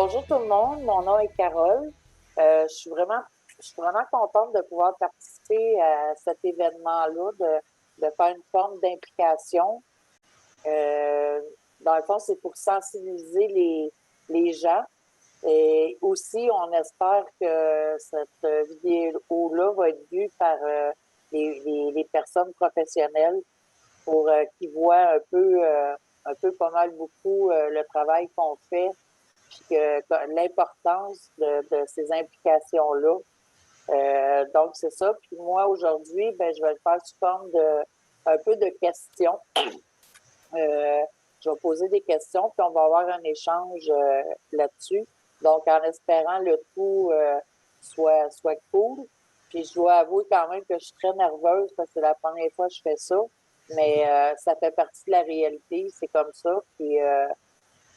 Bonjour tout le monde, mon nom est Carole. Je suis vraiment contente de pouvoir participer à cet événement-là, de faire une forme d'implication. Euh, dans le fond, c'est pour sensibiliser les gens. Et aussi, on espère que cette vidéo-là va être vue par les personnes professionnelles pour qu'ils voient un peu pas mal beaucoup le travail qu'on fait puis l'importance de ces implications-là. Donc, c'est ça. Puis moi, aujourd'hui, ben, je vais le faire sous forme de un peu de questions. Je vais poser des questions, puis on va avoir un échange là-dessus. Donc, en espérant le tout soit cool. Puis je dois avouer quand même que je suis très nerveuse parce que c'est la première fois que je fais ça. Mais ça fait partie de la réalité, c'est comme ça. Puis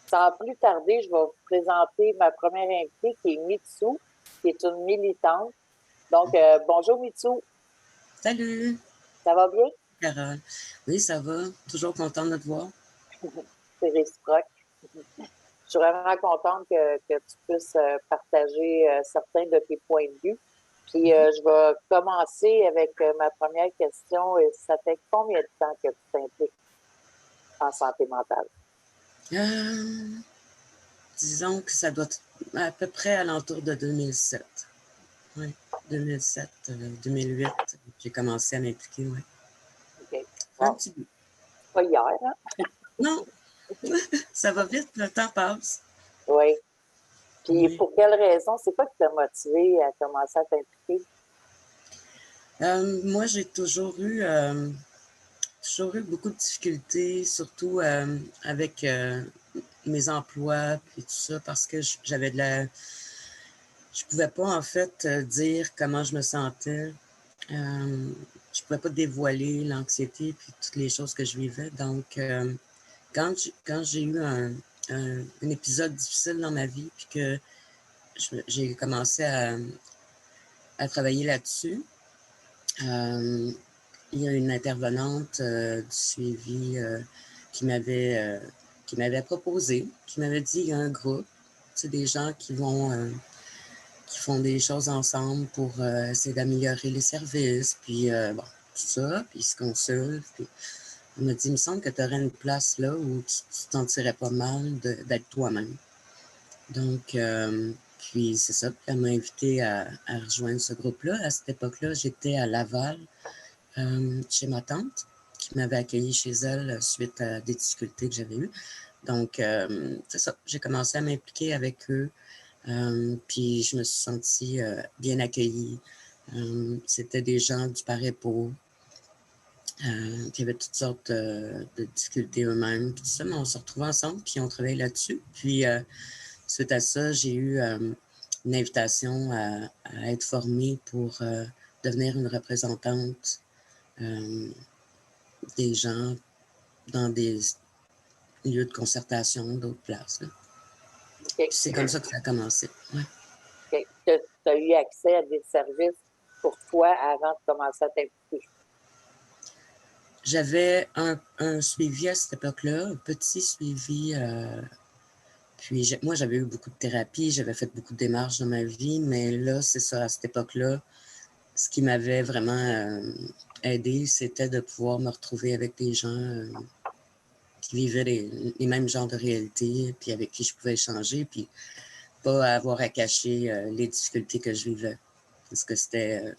sans plus tarder, je vais vous présenter ma première invitée qui est Mitsu, qui est une militante. Donc, bonjour Mitsu, Salut, ça va bien? Carole. Oui, ça va. Toujours contente de te voir. C'est réciproque. Je suis vraiment contente que tu puisses partager certains de tes points de vue. Puis, je vais commencer avec ma première question. Ça fait combien de temps que tu t'impliques en santé mentale? Euh, Disons que ça doit être à peu près alentour de 2007. Oui, 2007, 2008, j'ai commencé à m'impliquer, oui. OK. Un Bon, petit peu. pas hier, hein? Non, ça va vite, le temps passe. Oui. Puis, Oui. pour quelle raison? C'est quoi qui t'a motivé à commencer à t'impliquer? Moi, j'ai toujours eu beaucoup de difficultés, surtout avec mes emplois puis tout ça, parce que j'avais de la... Je pouvais pas, en fait, dire comment je me sentais. Euh, je pouvais pas dévoiler l'anxiété puis toutes les choses que je vivais. Donc, quand j'ai eu un épisode difficile dans ma vie, puis que j'ai commencé à travailler là-dessus, euh, il y a une intervenante du suivi qui m'avait proposé, qui m'avait dit il y a un groupe, c'est des gens qui font des choses ensemble pour essayer d'améliorer les services, puis bon, tout ça, puis ils se consultent. Puis on m'a dit, il me semble que tu aurais une place là où tu t'en tirais pas mal d'être toi-même. Donc, puis c'est ça, puis elle m'a invité à rejoindre ce groupe-là. À cette époque-là, j'étais à Laval, chez ma tante, qui m'avait accueilli chez elle suite à des difficultés que j'avais eues. Donc, c'est ça, j'ai commencé à m'impliquer avec eux. Puis je me suis sentie bien accueillie. C'était des gens du Parepo qui avaient toutes sortes de difficultés eux-mêmes. Puis tout ça, mais on se retrouvait ensemble, puis on travaillait là-dessus. Puis suite à ça, j'ai eu une invitation à être formée pour devenir une représentante euh, des gens dans des lieux de concertation d'autres places. Là. OK. Puis c'est comme ça que ça a commencé. Ouais. OK. Tu as eu accès à des services pour toi avant de commencer à t'impliquer. J'avais un suivi à cette époque-là, un petit suivi. Puis moi, j'avais eu beaucoup de thérapie, j'avais fait beaucoup de démarches dans ma vie, mais là, c'est ça, à cette époque-là, ce qui m'avait vraiment aidé, c'était de pouvoir me retrouver avec des gens qui vivaient les mêmes genres de réalités, puis avec qui je pouvais échanger, puis pas avoir à cacher les difficultés que je vivais. Parce que c'était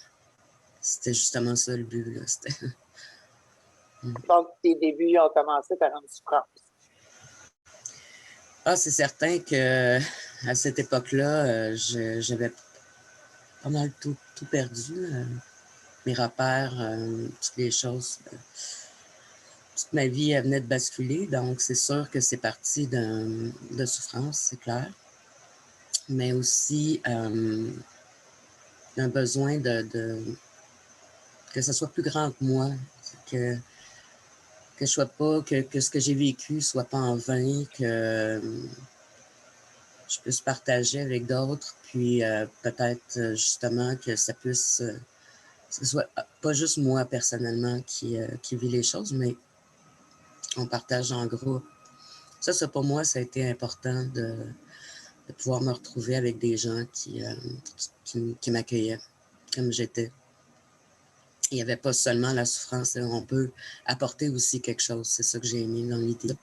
justement ça le but. Là. Donc, tes débuts ont commencé par une souffrance. Ah, c'est certain que à cette époque-là, j'avais pas mal tout perdu. Mes repères, toutes les choses. Toute ma vie, elle venait de basculer, donc c'est sûr que c'est parti de souffrance, c'est clair. Mais aussi d'un besoin que ça soit plus grand que moi, que, que je sois pas, que ce que j'ai vécu soit pas en vain, que je puisse partager avec d'autres, puis peut-être justement que ça puisse, que ce soit pas juste moi personnellement qui vit les choses, mais on partage en groupe. Ça pour moi, ça a été important de pouvoir me retrouver avec des gens qui m'accueillaient comme j'étais. Il n'y avait pas seulement la souffrance, on peut apporter aussi quelque chose. C'est ça que j'ai aimé dans l'idée.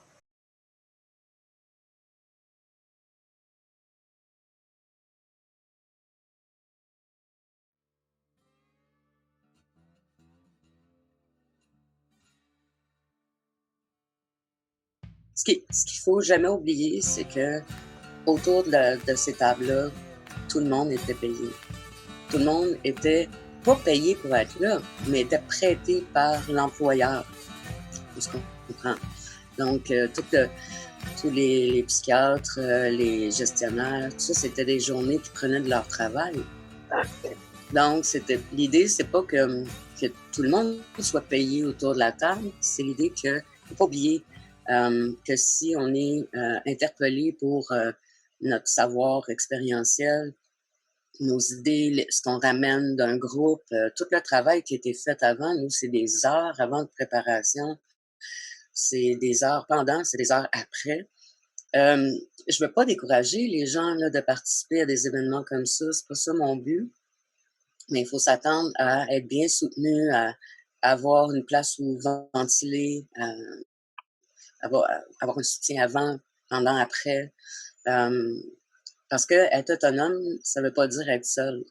Ce qu'il faut jamais oublier, c'est que autour de ces tables-là, tout le monde était payé. Tout le monde était pas payé pour être là, mais était prêté par l'employeur. Ce qu'on comprend. Donc, tous les psychiatres, les gestionnaires, tout ça, c'était des journées qui prenaient de leur travail. Donc, l'idée, c'est pas que tout le monde soit payé autour de la table, c'est l'idée que, faut pas oublier que si on est interpellé pour notre savoir expérientiel, nos idées, ce qu'on ramène d'un groupe, tout le travail qui a été fait avant, nous, c'est des heures avant de préparation, c'est des heures pendant, c'est des heures après. Je veux pas décourager les gens là, de participer à des événements comme ça, c'est pas ça mon but, mais il faut s'attendre à être bien soutenu, à avoir une place où ventiler, avoir un soutien avant, pendant, après. Parce que être autonome, ça veut pas dire être seul.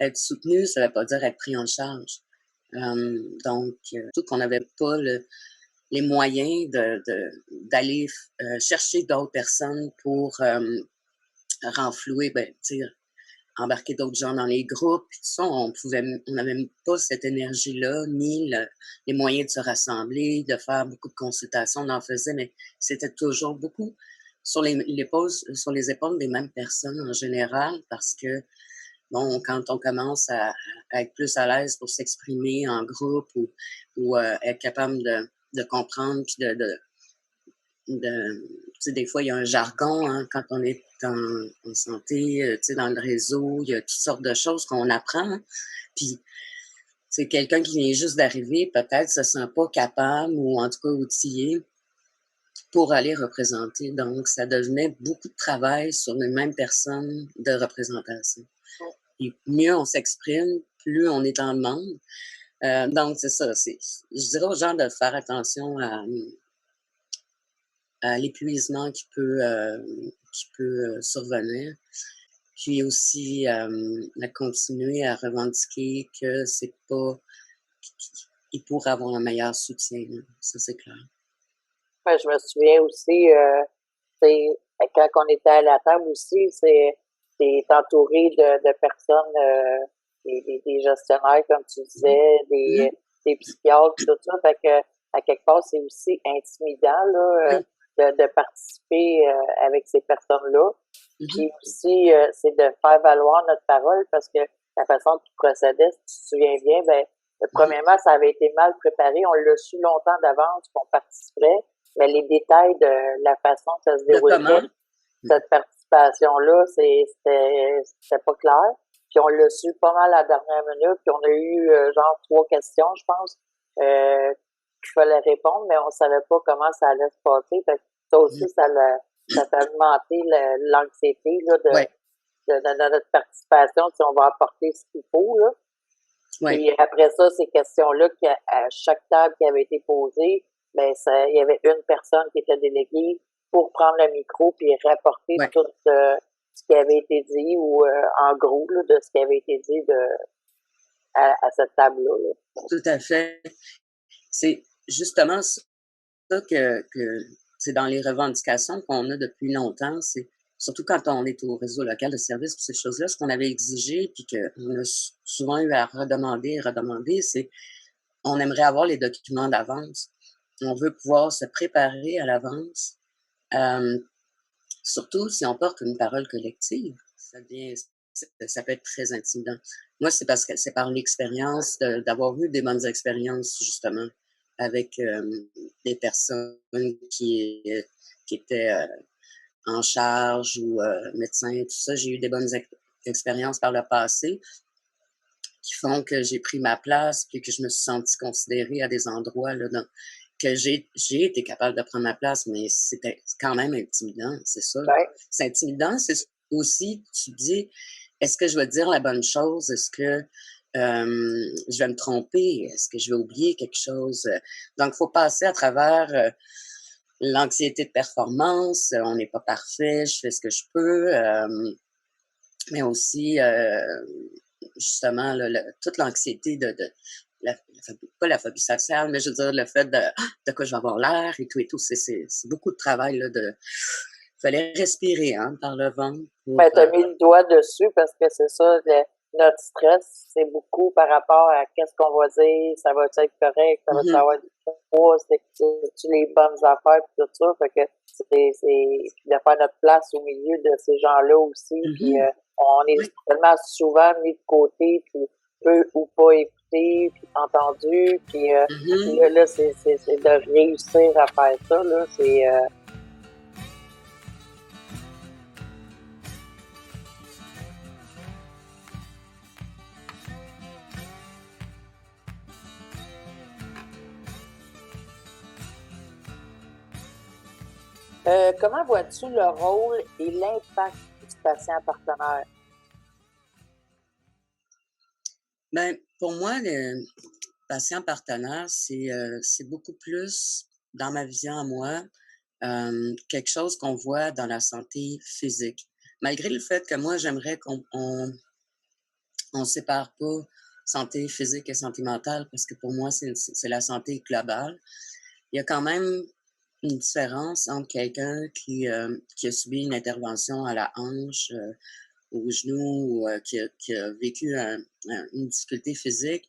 Être soutenu, ça veut pas dire être pris en charge. Donc, tout qu'on n'avait pas les moyens d'aller chercher d'autres personnes pour renflouer, embarquer d'autres gens dans les groupes, tout ça, on n'avait pas cette énergie-là, ni les moyens de se rassembler, de faire beaucoup de consultations, on en faisait, mais c'était toujours beaucoup sur les épaules des mêmes personnes en général, parce que, bon, quand on commence à être plus à l'aise pour s'exprimer en groupe ou être capable de comprendre, puis des fois, il y a un jargon hein, quand on est en santé, dans le réseau, il y a toutes sortes de choses qu'on apprend. Hein. Puis, quelqu'un qui vient juste d'arriver, peut-être se sent pas capable ou en tout cas outillé pour aller représenter. Donc, ça devenait beaucoup de travail sur les mêmes personnes de représentation. Et mieux on s'exprime, plus on est en demande. Donc, c'est ça. Je dirais aux gens de faire attention à l'épuisement qui peut survenir. Puis aussi à continuer à revendiquer que c'est pas qu'il pourrait avoir un meilleur soutien. Ça, c'est clair. Ouais, je me souviens aussi, quand on était à la table aussi, c'est entouré de personnes, des gestionnaires, comme tu disais, des psychiatres, tout ça. Fait que, à quelque part, c'est aussi intimidant, là, de participer avec ces personnes-là. Puis aussi, c'est de faire valoir notre parole parce que la façon qu'ils procédaient, si tu te souviens bien, premièrement, ça avait été mal préparé. On l'a su longtemps d'avance qu'on participerait, mais les détails de la façon que ça se déroulait, cette participation-là, c'était pas clair. Puis on l'a su pas mal à la dernière minute, puis on a eu genre 3 questions, je pense, qu'il fallait répondre, mais on savait pas comment ça allait se passer. Fait que ça aussi, ça fait augmenter l'anxiété là, de notre participation, si on va apporter ce qu'il faut. Là. Puis après ça, ces questions-là, à chaque table qui avait été posée, il y avait une personne qui était déléguée pour prendre le micro puis rapporter tout ce qui avait été dit ou en gros là, de ce qui avait été dit à cette table-là. Là. Tout à fait. C'est justement ça que c'est dans les revendications qu'on a depuis longtemps, c'est surtout quand on est au réseau local de services, ces choses-là, ce qu'on avait exigé, puis qu'on a souvent eu à redemander, c'est on aimerait avoir les documents d'avance. On veut pouvoir se préparer à l'avance, surtout si on porte une parole collective. Ça peut être très intimidant. Moi, c'est parce que c'est par l'expérience d'avoir eu des bonnes expériences, justement, avec des personnes qui étaient en charge ou médecins, tout ça. J'ai eu des bonnes expériences par le passé qui font que j'ai pris ma place puis que je me suis sentie considérée à des endroits là, que j'ai été capable de prendre ma place, mais c'était quand même intimidant, c'est ça. Ouais. C'est intimidant, c'est aussi, tu te dis, est-ce que je vais dire la bonne chose? Est-ce que je vais me tromper? Est-ce que je vais oublier quelque chose? Donc, il faut passer à travers l'anxiété de performance. On n'est pas parfait, je fais ce que je peux. Mais aussi, justement, là, toute l'anxiété pas la phobie sociale, mais je veux dire, le fait de quoi je vais avoir l'air et tout. C'est beaucoup de travail, là, il fallait respirer, hein, par le ventre pour... Ben, tu as mis le doigt dessus parce que c'est ça, notre stress, c'est beaucoup par rapport à qu'est-ce qu'on va dire, ça va être correct, ça va avoir du poids, c'est-tu les bonnes affaires, puis tout ça. Fait que c'est de faire notre place au milieu de ces gens-là aussi. Puis on est tellement souvent mis de côté, puis peu ou pas écouté, puis entendu. Puis là, c'est de réussir à faire ça, là, c'est... comment vois-tu le rôle et l'impact du patient partenaire? Ben, pour moi, le patient partenaire, c'est beaucoup plus, dans ma vision à moi, quelque chose qu'on voit dans la santé physique. Malgré le fait que moi, j'aimerais on sépare pas santé physique et santé mentale, parce que pour moi, c'est la santé globale. Il y a quand même une différence entre quelqu'un qui a subi une intervention à la hanche, au genou, ou qui a vécu une difficulté physique,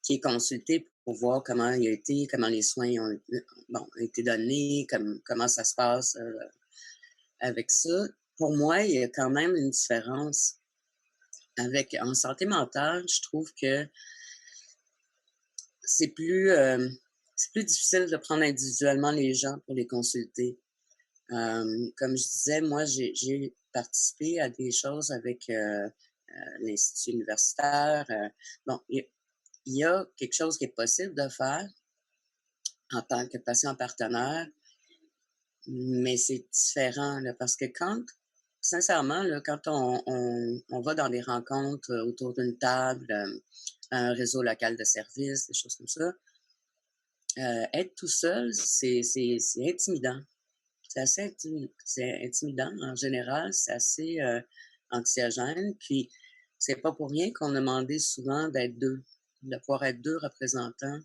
qui est consulté pour voir comment il a été, comment les soins ont été donnés, comment ça se passe avec ça. Pour moi, il y a quand même une différence. En santé mentale, je trouve que c'est plus, c'est plus difficile de prendre individuellement les gens pour les consulter. Comme je disais, moi, j'ai participé à des choses avec l'Institut universitaire. Bon, il y a quelque chose qui est possible de faire en tant que patient partenaire, mais c'est différent, là, parce que sincèrement, là, quand on va dans des rencontres autour d'une table, un réseau local de services, des choses comme ça, être tout seul, c'est intimidant. C'est intimidant en général, c'est assez anxiogène. Puis, c'est pas pour rien qu'on a demandé souvent d'être deux, de pouvoir être deux représentants.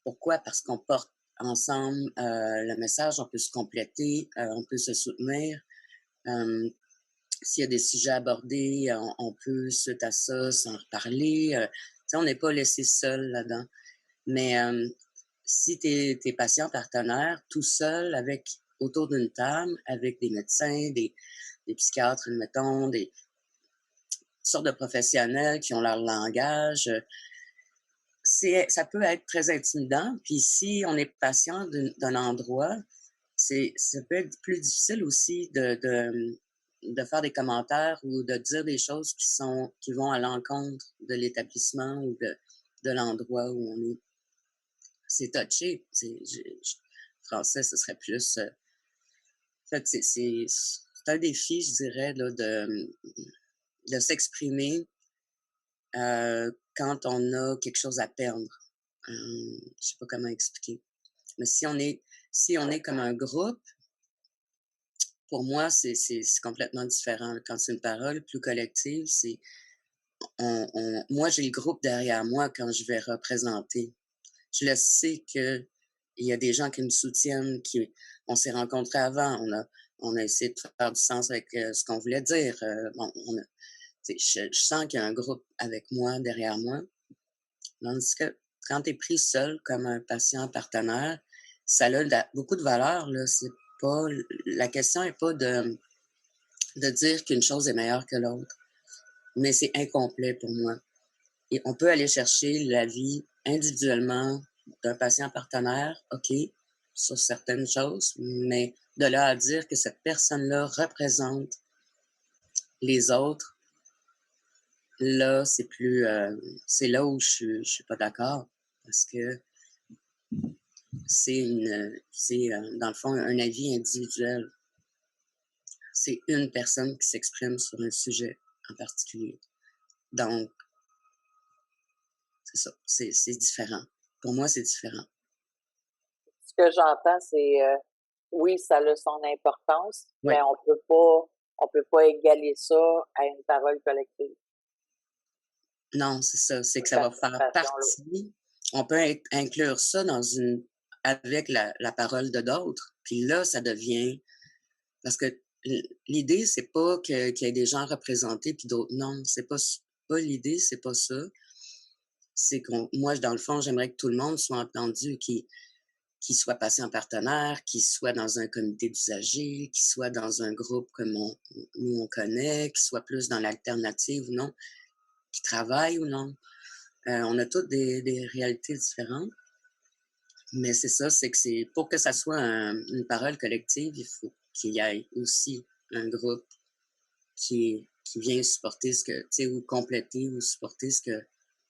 Pourquoi? Parce qu'on porte ensemble le message, on peut se compléter, on peut se soutenir. S'il y a des sujets abordés, on peut, suite à ça, s'en reparler. On n'est pas laissé seul là-dedans. Mais si tu es patient partenaire, tout seul, autour d'une table, avec des médecins, des psychiatres, admettons, des sortes de professionnels qui ont leur langage, ça peut être très intimidant. Puis si on est patient d'un endroit, ça peut être plus difficile aussi de faire des commentaires ou de dire des choses qui vont à l'encontre de l'établissement ou de l'endroit où on est. C'est touché. Français, ce serait plus. En fait, c'est un défi, je dirais, là, de s'exprimer quand on a quelque chose à perdre. Je sais pas comment expliquer. Mais si on est comme un groupe, pour moi, c'est complètement différent. Quand c'est une parole plus collective, moi, j'ai le groupe derrière moi quand je vais représenter. Je le sais que il y a des gens qui me soutiennent, on s'est rencontrés avant, on a essayé de faire du sens avec ce qu'on voulait dire. Je sens qu'il y a un groupe avec moi, derrière moi. Tandis que quand tu es pris seul comme un patient partenaire, ça a beaucoup de valeur. Là. La question n'est pas de dire qu'une chose est meilleure que l'autre, mais c'est incomplet pour moi. Et on peut aller chercher la vie individuellement d'un patient partenaire, OK, sur certaines choses, mais de là à dire que cette personne-là représente les autres, là, c'est là où je suis pas d'accord. Parce que dans le fond, un avis individuel. C'est une personne qui s'exprime sur un sujet en particulier. Donc, c'est ça, c'est différent. Pour moi, c'est différent. Ce que j'entends, c'est oui, ça a son importance, Oui. mais on peut pas égaler ça à une parole collective. Non, c'est ça. C'est que ça va faire partie. On peut inclure ça avec la parole de d'autres. Puis là, ça devient. Parce que l'idée, c'est pas qu'il y ait des gens représentés puis d'autres non. C'est pas l'idée, c'est pas ça. C'est moi, dans le fond, j'aimerais que tout le monde soit entendu, qu'il soit patient partenaire, qu'il soit dans un comité d'usagers, qu'il soit dans un groupe comme nous on connaît, qu'il soit plus dans l'alternative ou non, qu'il travaille ou non. On a toutes des réalités différentes. Mais c'est ça, c'est que pour que ça soit une parole collective, il faut qu'il y ait aussi un groupe qui vient supporter ou compléter ou supporter ce que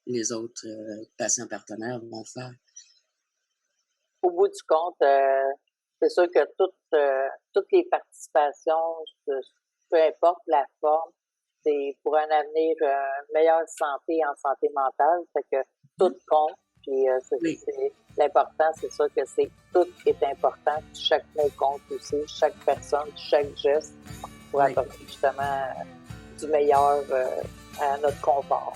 les autres patients partenaires vont faire. Au bout du compte, c'est sûr que toutes les participations, peu importe la forme, c'est pour un avenir, meilleure santé en santé mentale. Fait que tout compte. Puis l'important, c'est sûr que tout est important. Chaque mot compte aussi, chaque personne, chaque geste pour apporter justement du meilleur à notre confort.